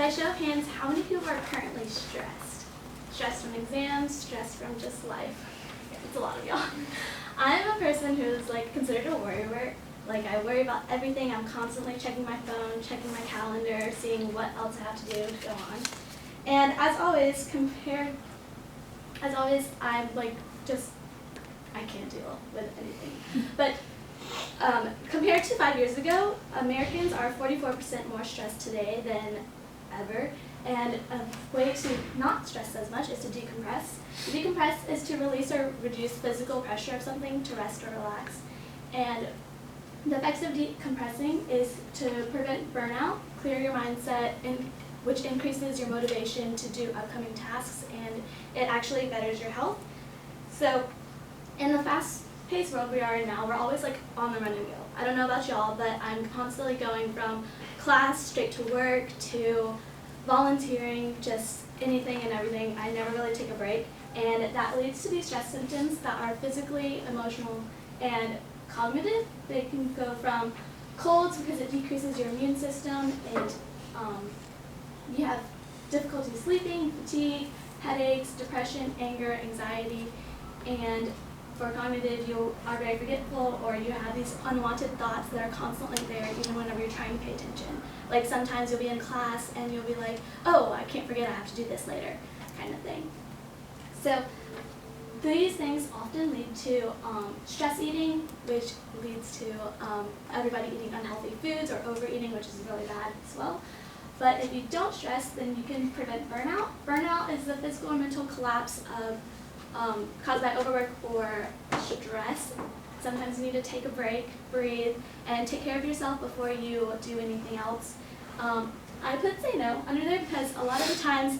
By show of hands, how many people are currently stressed? Stressed from exams, stressed from just life? It's a lot of y'all. I'm a person who's like considered a worryer. Like I worry about everything. I'm constantly checking my phone, checking my calendar, seeing what else I have to do to go on. And as always, I'm like I can't deal with anything. But compared to 5 years ago, Americans are 44% more stressed today than ever. And a way to not stress as much is to decompress. To decompress is to release or reduce physical pressure of something, to rest or relax. And the effects of decompressing is to prevent burnout, clear your mindset, which increases your motivation to do upcoming tasks, and it actually betters your health. So in the fast-paced world we are in now, we're always like on the run and go. I don't know about y'all, but I'm constantly going from class straight to work to volunteering, just anything and everything. I never really take a break, and that leads to these stress symptoms that are physically, emotional, and cognitive. They can go from colds because it decreases your immune system, and you have difficulty sleeping, fatigue, headaches, depression, anger, anxiety, and for cognitive, you are very forgetful, or you have these unwanted thoughts that are constantly there even whenever you're trying to pay attention. Like sometimes you'll be in class and you'll be like, oh, I can't forget, I have to do this later, kind of thing. So these things often lead to stress eating, which leads to everybody eating unhealthy foods, or overeating, which is really bad as well. But if you don't stress, then you can prevent burnout. Burnout is the physical or mental collapse caused by overwork or stress. Sometimes you need to take a break, breathe, and take care of yourself before you do anything else. I put say no under there because a lot of the times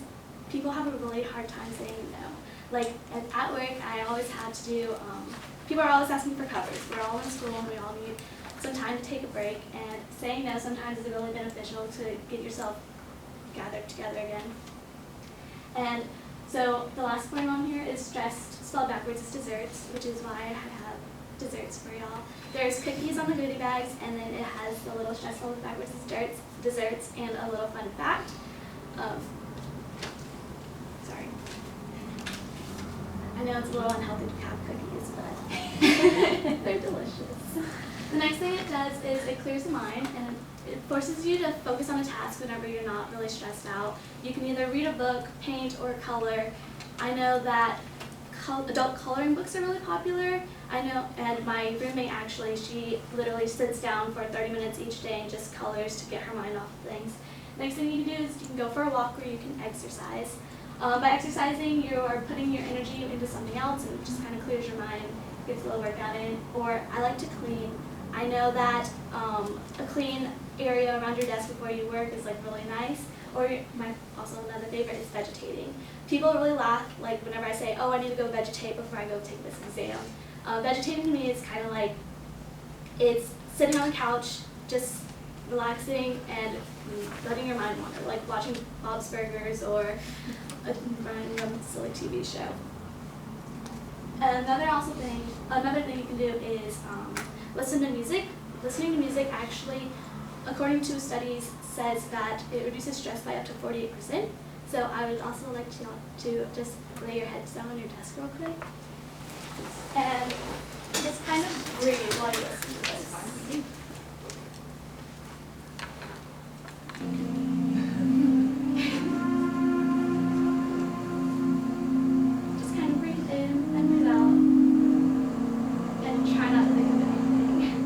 people have a really hard time saying no. Like at work, I always had to do, people are always asking for covers. We're all in school and we all need some time to take a break, and saying no sometimes is really beneficial to get yourself gathered together again. And so the last point on here is stressed, spelled backwards, is desserts, which is why I have desserts for y'all. There's cookies on the goodie bags, and then it has the little stress spelled backwards desserts, and a little fun fact. Sorry. I know it's a little unhealthy to have cookies, but they're delicious. The next thing it does is it clears the mind, and it forces you to focus on a task whenever you're not really stressed out. You can either read a book, paint, or color. I know that adult coloring books are really popular. I know, and my roommate actually, she literally sits down for 30 minutes each day and just colors to get her mind off of things. Next thing you can do is you can go for a walk, where you can exercise. By exercising, you are putting your energy into something else, and it just kind of clears your mind, gets a little workout in. Or I like to clean. I know that a clean area around your desk before you work is like really nice. Or also another favorite is vegetating. People really laugh like whenever I say, oh, I need to go vegetate before I go take this exam. Vegetating to me is kind of like, it's sitting on the couch, just relaxing and letting your mind wander, like watching Bob's Burgers or a random silly TV show. Another thing you can do is listen to music. Listening to music actually, according to studies, says that it reduces stress by up to 48%. So I would also like to just lay your heads down on your desk real quick and just kind of breathe while you listen to this. Just kind of breathe in and breathe out, and try not to think of anything.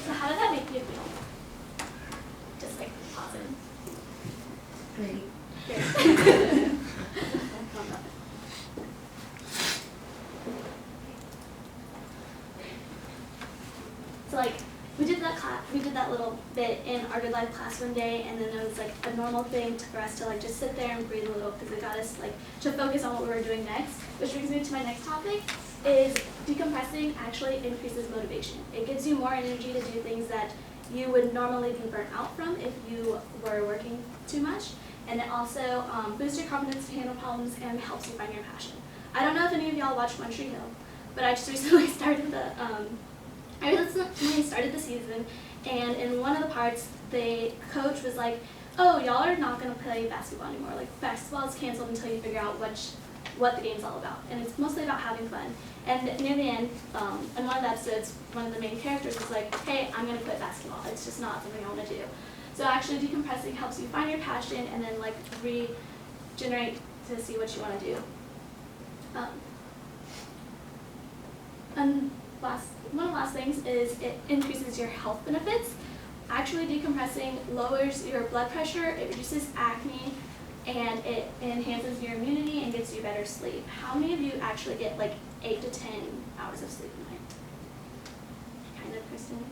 So how does that make you feel? Just like positive. Great. our Good Life class one day, and then it was like a normal thing for us to like just sit there and breathe a little because it got us like to focus on what we were doing next. Which brings me to my next topic, is decompressing actually increases motivation. It gives you more energy to do things that you would normally be burnt out from if you were working too much. And it also boosts your confidence to handle problems and helps you find your passion. I don't know if any of y'all watch One Tree Hill, but I just recently started the season, and in one of the parts, the coach was like, "Oh, y'all are not gonna play basketball anymore. Like basketball is canceled until you figure out what the game's all about, and it's mostly about having fun." And near the end, in one of the episodes, one of the main characters was like, "Hey, I'm gonna quit basketball. It's just not something I want to do." So actually, decompressing helps you find your passion and then like regenerate to see what you want to do. And one of the last things is it increases your health benefits. Actually, decompressing lowers your blood pressure, it reduces acne, and it enhances your immunity and gets you better sleep. How many of you actually get like 8 to 10 hours of sleep a night? Kind of, Kristen?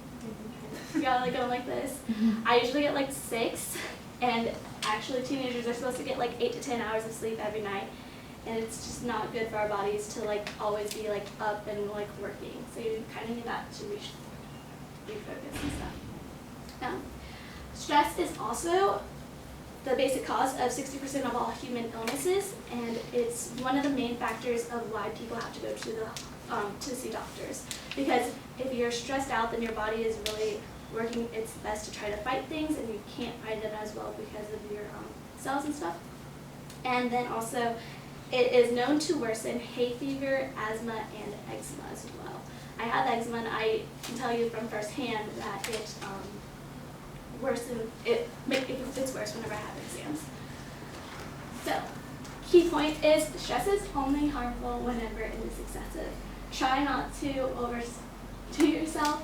Y'all like going like this? I usually get like 6, and actually teenagers are supposed to get like 8 to 10 hours of sleep every night. And it's just not good for our bodies to like always be like up and like working. So you kind of need that to refocus and stuff. Stress is also the basic cause of 60% of all human illnesses, and it's one of the main factors of why people have to go to see doctors. Because if you're stressed out, then your body is really working its best to try to fight things, and you can't fight it as well because of your cells and stuff. And then also, it is known to worsen hay fever, asthma, and eczema as well. I have eczema, and I can tell you from firsthand that it's worse whenever I have exams. So, key point is stress is only harmful whenever it is excessive. Try not to overdo yourself,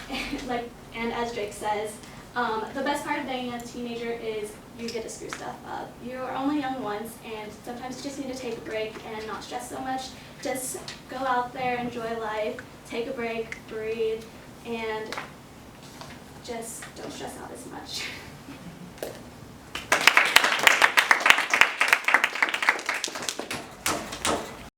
and as Drake says, the best part of being a teenager is you get to screw stuff up. You are only young once, and sometimes you just need to take a break and not stress so much. Just go out there, enjoy life, take a break, breathe, and just don't stress out as much.